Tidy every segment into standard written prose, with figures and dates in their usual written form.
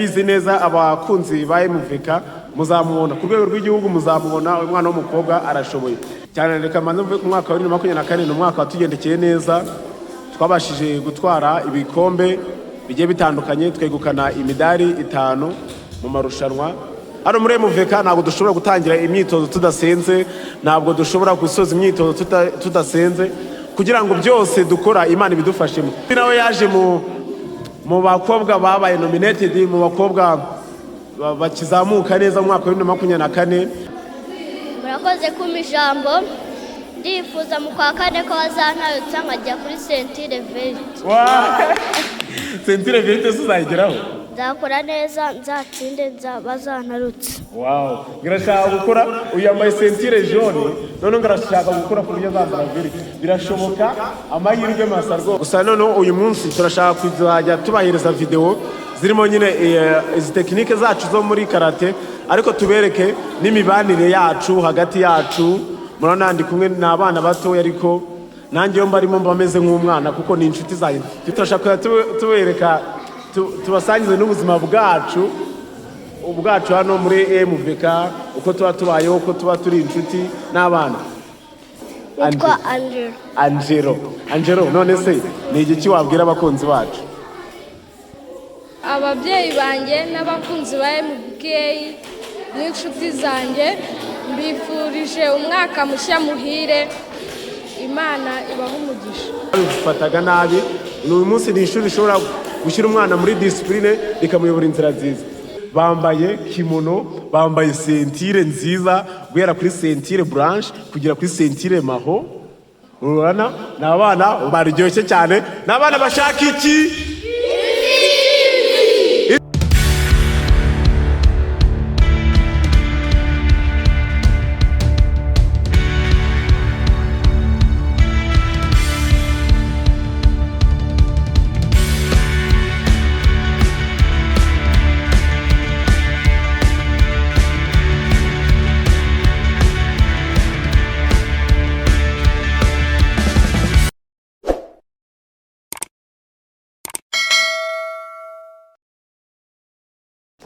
Bizi neza abakunzi ba MVKA muzamubona ku rwego rw'igihugu, muzamubona umwana w'umukobwa arashoboye cyane. Reka manze mvuge ku mwaka wa 2024 ni umwaka watugendekeye neza, twabashije gutwara ibikombe bigiye bitandukanye, twegukana imidari 5 mu marushanwa. Hano muri MVKA ntabwo dushobora gutangira imyitozo tudasenze, ntabwo dushobora gusoza imyitozo tudasenze, kugira ngo byose dukora Imana ibidufashemo. Nawe yaje mu bakobwa babaye nominated, mu bakobwa bakizamuka neza mu mwaka wa 2024. Murakoze kuma ijambo, ndifuza mu kwa kane ko bazantayutsa nkajya kuri Sentire Verite. Sentire Verite uzayigeraho? Nzakora neza, nzatsinde, bazantarutse. Wow, ngirashaka gukora uyambaye Sentire jaune, none ngarashaka gukora ku buryo zazana Verite. Birashoboka, amahirwe masargo. Gusa none uyu munsi turashaka kuzajya tubahereza video zirimo nyine izi technique zacu zo muri karate, ariko tubereke n'imibanire yacu hagati yacu. Murana ndi kumwe n'abana bato, ariko nanjye yo mbarimo mbameze nk'umwana kuko ni inshuti zanjye. Turashaka tubereka tubasangize n'ubuzima bwacu hano muri MVKA, uko tuba tubayeho, uko tuba turi inshuti n'abana. Nitwa Angelo, none se ni igiki wabwira abakunzi bacu? Ababyeyi banjye n'abakunzi ba MVKA n'inshuti zanjye mbifurije umwaka mushya muhire, Imana ibahe umugisha. Bifataga nabi, uyu munsi ni ishuri rishobora gushyira umwana muri discipline rikamuyobora inzira nziza. Bambaye kimono, bambaye sentire nziza, guhera kuri sentire blanche kugera kuri sentire maho. Urabona ni abana baryoshye cyane, ni abana bashaka iki?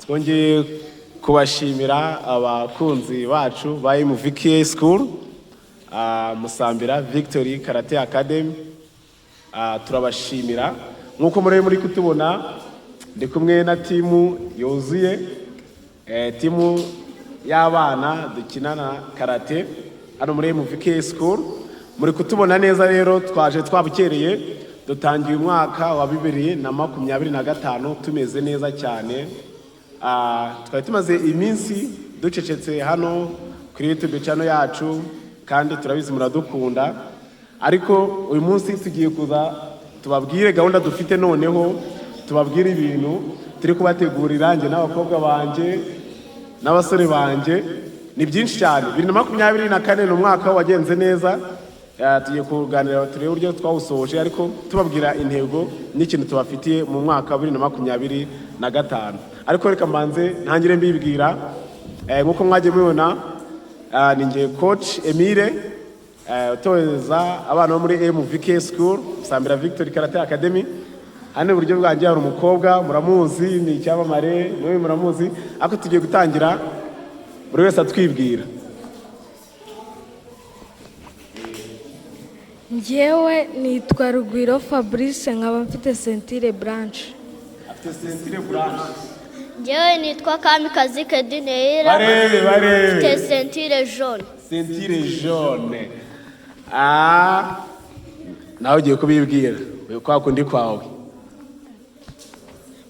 Twongeye kubashimira abakunzi bacu ba MVKA School, Musambira Victory Karate Academy. Turabashimira nkuko muri kutubona, ndi kumwe na timu yuzuye, timu y'abana dukinana karate hano muri MVKA School. Muri kutubona neza rero, twaje twabukereye, dutangiye umwaka wa 2025 tumeze neza cyane. Twari tumaze iminsi ducecetse hano kuri YouTube channel yacu, kandi turabizi muradukunda, ariko uyu munsi tugiye kuza tubabwire gahunda dufite, noneho tubabwire ibintu turi kubategurira njye n'abakobwa banje n'abasore banje. Ni byinshi cyane. 2024 ni umwaka wagenze neza, tugiye kuganira turebe uburyo twawusoje, ariko tubabwira intego n'ikintu tubafitiye mu mwaka wa 2025. Ariko reka mbanze ntangire mbibwira, nkuko mwagiye mubona, ni ngiye coach Emile, utoza abana bo muri MVKA School, Musambira Victory Karate Academy. Hano uburyo bwanjye hari umukobwa muramuzi, ni icyamamare, niwe muramuzi, ariko tugiye gutangira buri wese atwibwira. Njyewe nitwa Rugwiro Fabrice, nkaba mfite Sentire Blanche. Afite Sentire Blanche. Njyewe nitwa Kamikazi Kedineira, mfite Sentire Jaune. Sentire Jaune. Nawe ugiye kubibwira kwa kundi kwawe.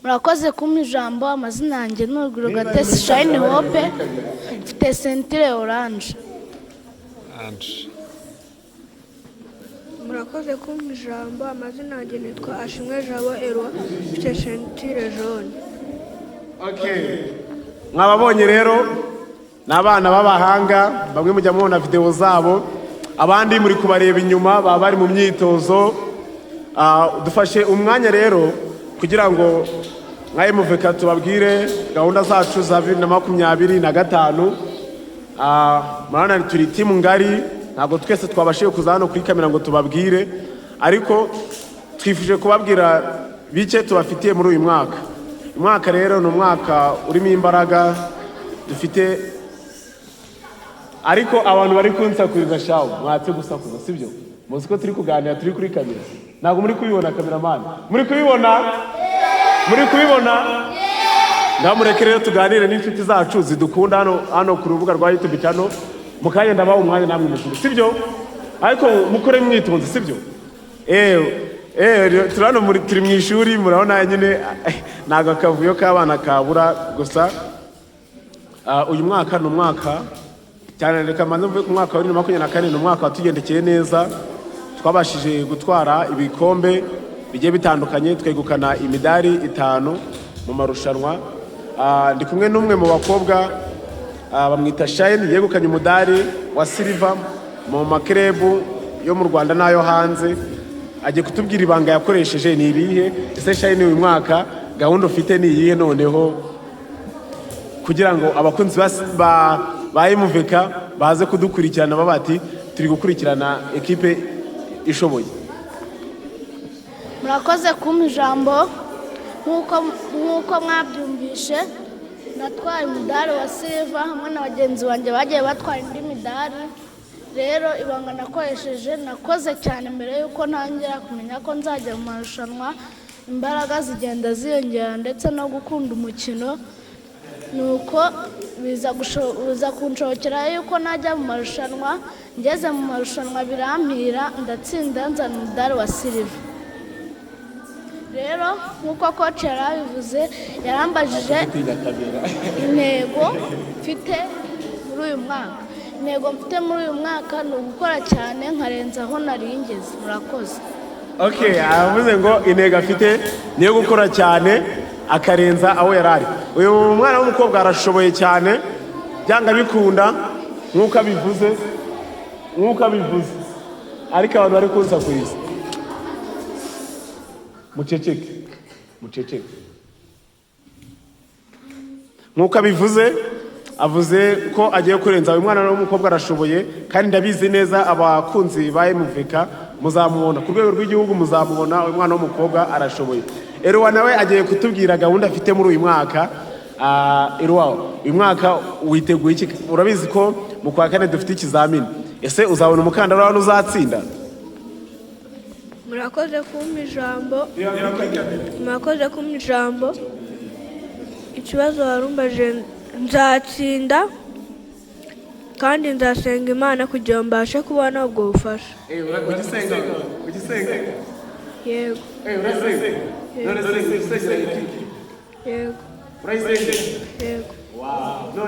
Murakoze kuma ijambo, amazina yanjye ni Rugwiro Gatesi Shine Hope, mfite Sentire Orange. Murakoze kuma ijambo, amazina yanjye nitwa Ashimwe Jabo Elwa, mfite Sentire Jaune. Okay. Mwababonye rero n'abana b'abahanga, bamwe mujya mubona video zabo, abandi muri kubareba inyuma baba bari mu myitozo. Dufashe umwanya rero kugira ngo nka MVKA tubabwire gahunda zacu za 2025. Murana turi timu ngari, ntabwo twese twabashiye kuza hano kuri kamera ngo tubabwire, ariko twifuje kubabwira bike tubafitiye muri uyu mwaka. umwaka rero ni umwaka urimo imbaraga dufite, ariko abantu bari kunsakuriza shawo mwatse gusakuza sibyo? Muzi ko turi kuganira, turi kuri kamera, ntabwo muri kubibona kameramani? Muri kubibona? Muri kubibona? Ndamureke rero tuganire n'inshuti zacu zidukunda hano ku rubuga rwa YouTube channel, mukanye ndabaho umwanya namwe mukuru sibyo? Ariko mukore mwitonze sibyo? Turano turi mu ishuri, murabona nyine ntago akavuyo k'abana kabura gusa. Uyu mwaka ni umwaka cyane, reka manze mvuge ku mwaka wa 2024 ni umwaka watugendekeye neza, twabashije gutwara ibikombe bigiye bitandukanye, twegukana imidari 5 mu marushanwa. Ndi kumwe n'umwe mu bakobwa bamwita CYANE, yegukanye umudari wa silver mu makerebu yo mu Rwanda n'ayo hanze. Agiye kutubwira ibanga yakoresheje ni irihe. Ese CYANE uyu mwaka gahunda ufite ni iyihe noneho, kugira ngo abakunzi ba MVKA baze kudukurikirana babati turi gukurikirana ekipe ishoboye? Murakoze kumpa ijambo. Nk'uko mwabyumvishe, natwaye umudari wa silver hamwe na bagenzi banjye bagiye batwara indi midari. Rero ibanga nakoresheje, nakoze cyane mbere yuko ntangira kumenya ko nzajya mu marushanwa. Imbaraga zigenda ziyongera ndetse no gukunda umukino, nuko biza kunshobokera yuko najya mu marushanwa. Ngeze mu marushanwa birampira, ndatsinda, nzana umudari wa silver. Rero nk'uko coach yarabivuze, yarambajije intego mfite muri uyu mwaka. Intego mfite muri uyu mwaka ni ugukora cyane nkarenza aho naringeze. Murakoze. Okay, avuze ngo intego afite niyo gukora cyane akarenza aho yarari. Uyu mwana w'umukobwa arashoboye cyane, byanga bikunda nk'uko abivuze, ariko abantu bari kunsakuriza. Muceceke nk'uko abivuze, avuze ko agiye kurenza. Uyu mwana w'umukobwa arashoboye, kandi ndabizi neza abakunzi ba MVKA muzamubona ku rwego rw'igihugu, muzamubona. Uyu mwana w'umukobwa arashoboye. Erwa nawe agiye kutubwira gahunda afite muri uyu mwaka. Erwa, uyu mwaka witeguye iki? Urabizi ko mu kwa kane dufite ikizamini. Ese uzabona umukandara wano uzatsinda? Murakoze kumpa ijambo. Ikibazo warumbaje, nzatsinda kandi nzasenga Imana kugira ngo mbashe kubona ubwo bufasha. Ugisenga? Yego. Urasenga? Yego. Urasenga? Yego. Wow. No,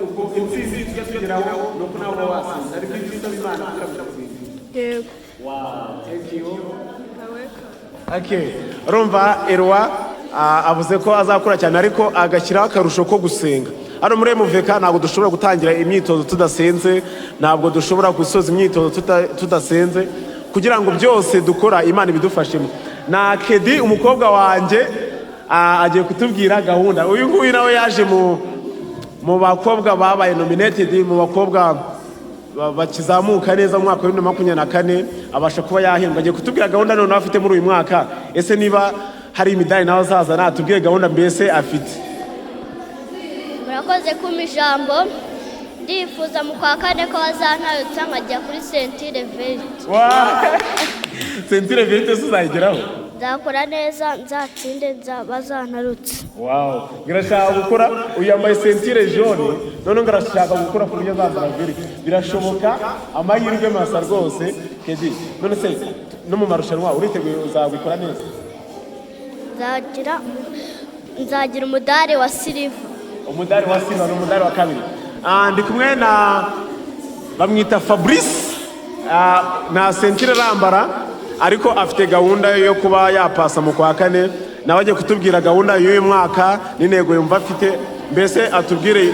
ubwo intsinzi tugeraho nuko nawe wasinze. Ari byiza Imana akabitsinda. Yego. Wow, thank you. Okay, urumva Erwa avuze ko azakora cyane, ariko agashyiraho akarusho ko gusenga. Hano muri MVKA ntabwo dushobora gutangira imyitozo tudasenze, ntabwo dushobora gusoza imyitozo tudasenze, kugira ngo byose dukora Imana ibidufashemo. Na Kedi umukobwa wanjye agiye kutubwira gahunda. Uyu nguyu nawe yaje mu bakobwa babaye nominated, mu bakobwa bakizamuka neza mu mwaka wa 2024, abasha kuba yahembwa. Agiye kutubwira gahunda none afite muri uyu mwaka. Ese niba hari imidari nawe azaza natubwire gahunda mbese afite. Murakoze kumpa ijambo. Ndifuza mu kwa kane ko bazantayutsa nkajya kuri sentire verite. Sentire verite uzayigeraho? Nzakora neza, nzatsinde, bazantarutse. Wow, ngirashaka gukora. Uyambaye sentire jaune, none ngirashaka gukora ku buryo azazana verite. Birashoboka, amahirwe masa rwose. Kedi, none se no mu marushanwa uriteguye uzabikora neza? Nzagira umudari wa silver. Umudari wa silver n'umudari wa kabiri. Ndi kumwe na bamwita Fabrice, na sentire rambara, ariko afite gahunda yo kuba yapasa mu kwa kane. Nawe agiye kutubwira gahunda y'uyu mwaka n'intego yumva afite, mbese atubwire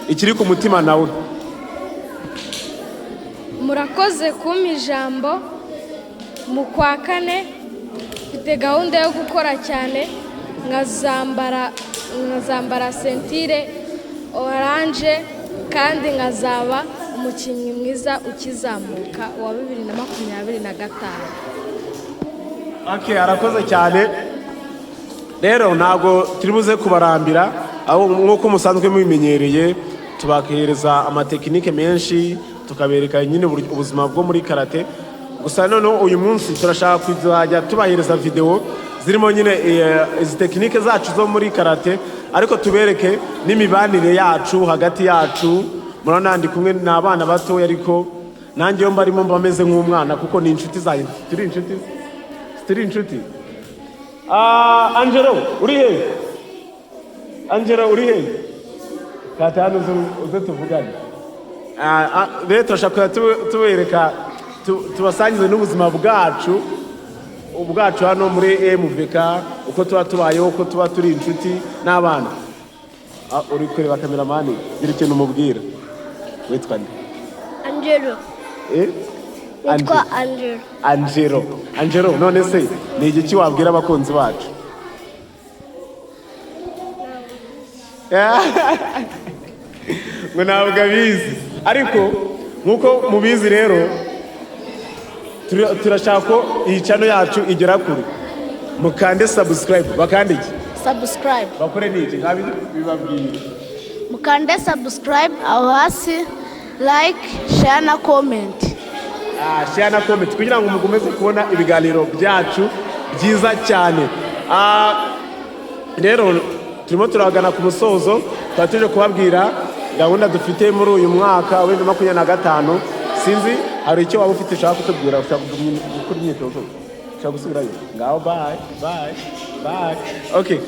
ikiri ku mutima nawe. Murakoze kumpa ijambo. Mu kwa kane mfite gahunda yo gukora cyane, nkazambara sentire oranje, kandi nkazaba umukinnyi mwiza ukizamuka wa 2025. Okay, arakoze cyane. rero ntabwo turi buze kubarambira aho nk'uko musanzwe mubimenyereye tubakereza amatekinike menshi tukabereka nyine ubuzima bwo muri karate. Gusa noneho uyu munsi turashaka kuzajya tubahereza video zirimo nyine izi tekinike zacu zo muri karate, ariko tubereke n'imibanire yacu hagati yacu. Murabona ndi kumwe n'abana bato, ariko nanjye yo mbarimo mbameze nk'umwana kuko ni inshuti zanjye. Turi inshuti. Angelo uri he? Angelo uri he? Kata hano uze tuvugane. Rero turashaka tubereka tubasangize n'ubuzima bwacu hano muri MVKA, uko tuba tubayeho, uko tuba turi inshuti n'abana. Uri kureba kameramani, gira ikintu umubwira. Witwa nde? Angelo. Witwa Angelo. Angelo, none se ni igiki wabwira abakunzi bacu? Ngo ntabwo abizi, ariko nk'uko mubizi rero turashaka ko iyi channel yacu igera kure. Mukande subscribe. Bakandike subscribe. Bakore niki bibabwira. Mukande subscribe aho hasi, like, share na comment. Share na comment kugira ngo mugomeze kubona ibiganiro byacu byiza cyane. Rero turimo turagana ku musozo, twatuje kubabwira gahunda dufite muri uyu mwaka wa 2025. Sinzi hari icyo waba ufite ushaka kutubwira, ushaka gukora imyitozo, ushaka gusubirayo? Ngaho bye. Okay,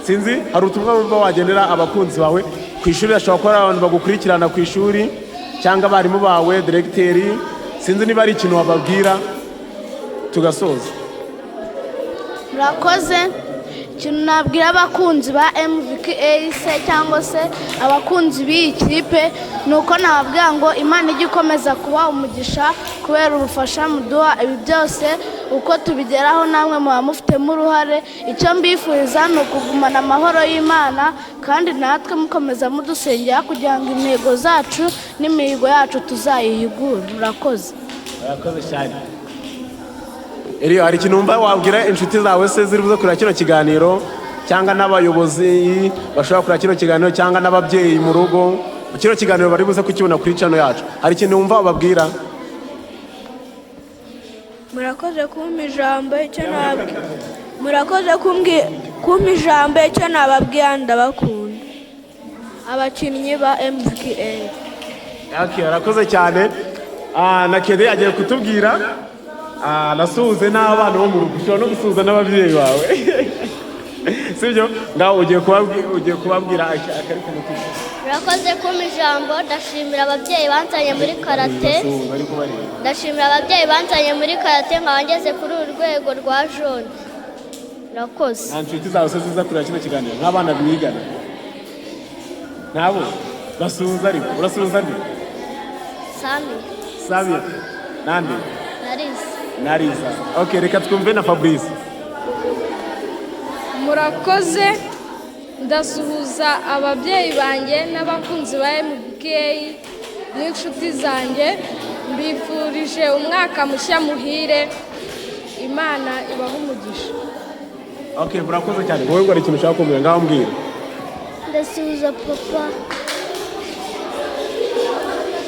sinzi hari ubutumwa bumva wagendera abakunzi bawe ku ishuri. Ashobora kuba abantu bagukurikirana ku ishuri cyangwa abarimu bawe, directeri. Sinzi niba ari ikintu wababwira tugasoza. Murakoze. Ikintu nabwira abakunzi ba MVKA se cyangwa se abakunzi b'iyi kipe nuko nababwira ngo Imana ijye ikomeza kuba umugisha kubera ubufasha muduha ibi byose uko tubigeraho, namwe muba mufitemo uruhare. Icyo mbifuriza ni ukugumana amahoro y'Imana, kandi natwe mukomeza mudusengera kugira ngo intego zacu n'imihigo yacu tuzayihigure. Murakoze. Murakoze cyane. Eriyo, hari ikintu umva wabwira inshuti zawe se ziri buze kureba kino kiganiro, cyangwa n'abayobozi bashobora kureba kino kiganiro, cyangwa n'ababyeyi mu rugo kino kiganiro bari buze kukibona kuri channel yacu? Hari ikintu umva wababwira? Murakoze kumpa ijambo, icyo nababwira ndabakunda abakinnyi ba MVKA. Okay, arakoze cyane. Na Kede agiye kutubwira nasuhuze n'abana bo mu rugo, ushobora no gusuhuza n'ababyeyi bawe. Sibyo? Ngaho ugiye kubabwira akari ku mutima. Murakoze kumpa ijambo. Ndashimira ababyeyi banzanye muri karate. Nkaba ngeze kuri uru rwego rwa jone. Murakoze. Nta nshuti zawe se ziza kureba kino kiganiro nk'abana mwigana? Nabo basuhuza. Ariko urasuhuza nde? Sami. Nande? Nariza. Okay, reka twumve na Fabrice. Murakoze. Ndasuhuza ababyeyi banjye n'abakunzi ba MVKA n'inshuti zanjye. Mbifurije umwaka mushya muhire, Imana ibahe umugisha. Okay, murakoze cyane. Wowe ngo ari ikintu ushaka kumbwira? Ngaho mbwira. Ndasuhuza papa.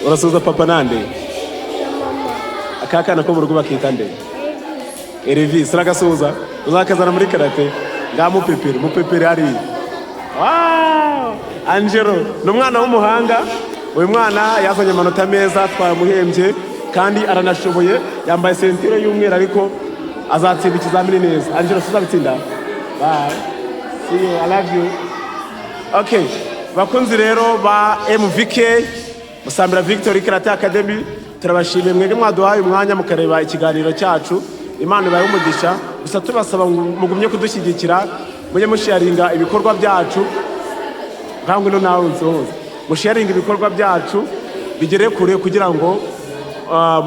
Urasuhuza papa nande? Akakana ko mu rugo bakita nde? Elvis. Uragasuhuza? Uzakazana muri karate? Ngaho mupepere hari. Angelo ni umwana w'umuhanga. Uyu mwana yazanye amanota meza, twamuhembye kandi aranashoboye. Yambaye sentire y'umweru ariko azatsinda ikizamini neza. Angelo, tuzabitsinda. Bye. See you. I love you. Okay. Bakunzi rero ba MVKA Musambira Victory Karate Academy, turabashimiye mwege mwaduhaye umwanya mukareba ikiganiro cyacu. Imana ibahe umugisha. Gusa tubasaba mugumye kudushyigikira, mujye musharinga ibikorwa byacu. Ntabwo no nawe nsohoza. Musharinga ibikorwa byacu bigere kure kugira ngo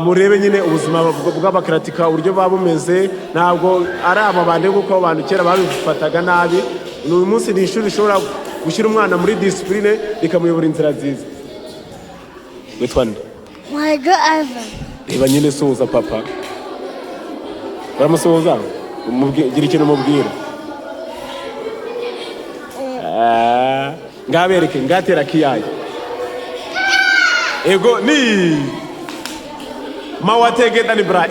murebe nyine ubuzima bw'abakaratika uburyo babumeze. Ntabwo ari amabande kuko abantu kera babifataga nabi. Uyu munsi ni ishuri rishobora gushyira umwana muri discipline rikamuyobora inzira nziza. Witwa nde? Mwego Ivan. Reba nyine suhuza papa. Uramusuhuza? Gira ikintu umubwira. ngabereke ngatera kiyaye ego ni mawatege ni bra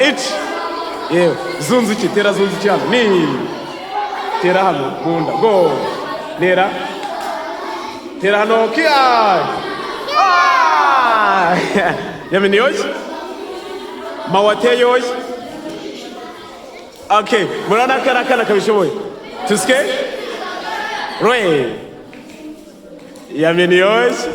yewe zunzuki tera zunzuki hano ni tera hano munda go nera tera hano kiyaye yameni yoshi mawate yoshi okay murana kana kabishoboye tuske roe yameni yoshi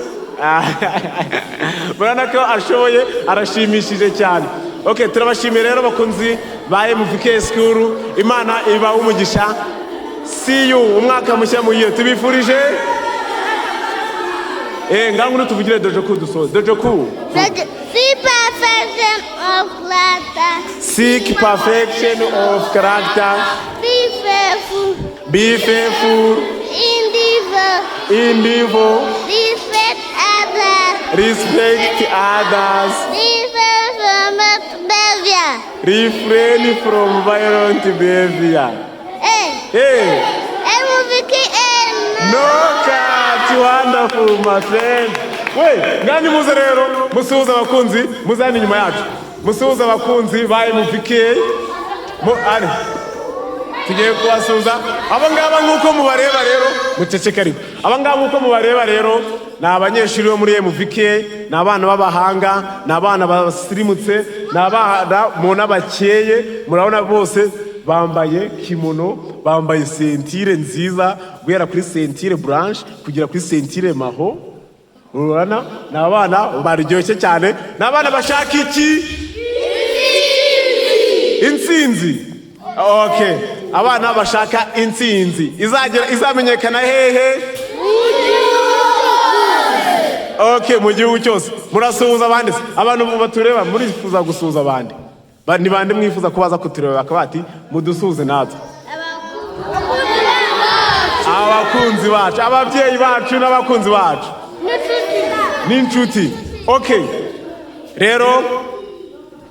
murana ko ashoboye arashimishije cyane. Okay, turabashimiye rero bakunzi ba MVKA School, Imana iba umugisha. See you umwaka mushya muyiye tubifurije. Nganguru tuvugire dojoku dusoze. Dojoku. Seek perfection of character. Be faithful. Be faithful. Endeavor. Respect others. Respect others. Refrain from violent behavior. Hey. No cat, wonderful, my friend. Wait, ngani muze rero musuhuza abakunzi muzani nyuma yacu. Musuhuza abakunzi ba MVKA. Ari. Tugiye kubasuhuza. Abangaba nkuko mubareba rero muceceka ariko. Abangaba nkuko mubareba rero na abanyeshuri bo muri MVKA, na abana b'abahanga, na abana basirimutse, na abana muna bakeye, murabona bose bambaye kimono, bambaye sentire nziza, guhera kuri sentire blanche kugera kuri sentire maho. Urabona na abana baryoshye cyane, na abana bashaka iki? Intsinzi. Okay, abana bashaka intsinzi. Izamenyekana hehe? Okay, mu gihugu cyose murasuhuza abandi, abantu batureba murifuza gusuhuza abandi. Ni bande mwifuza kubaza kutureba bakabati mudusuhuze natwe? Abakunzi bacu, ababyeyi bacu n'abakunzi bacu n'inshuti. Okay, rero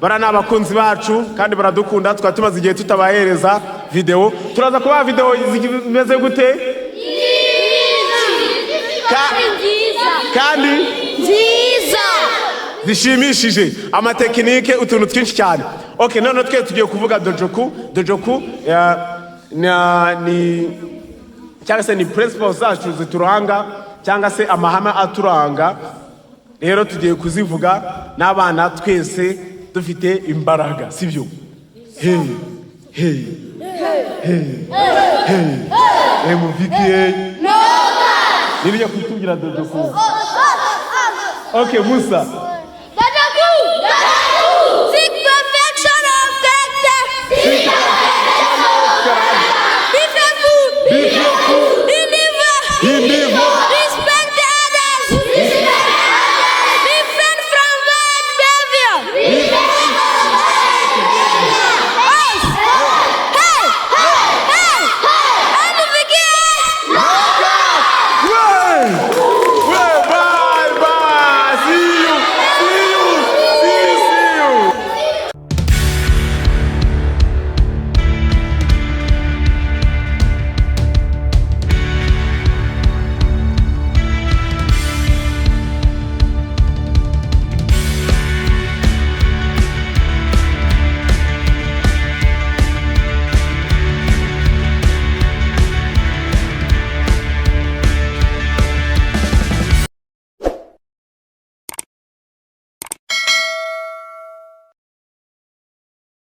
barana abakunzi bacu kandi baradukunda, twatumaze igihe tutabahereza video. Turaza kuba video zimeze gute? Kandi nziza zishimishije, amatekinike, utuntu twinshi cyane. Okay, none twe tugiye kuvuga dojoku. Dojoku ni cyangwa se ni principles zacu zituranga cyangwa se amahame aturanga. Rero tugiye kuzivuga n'abana twese dufite imbaraga, sibyo? Hey MVKA nibyo kutubwira dojoku. Okay, Musa. Seek perfection of character. Seek perfection of character. Be faithful. Be faithful. Endeavor.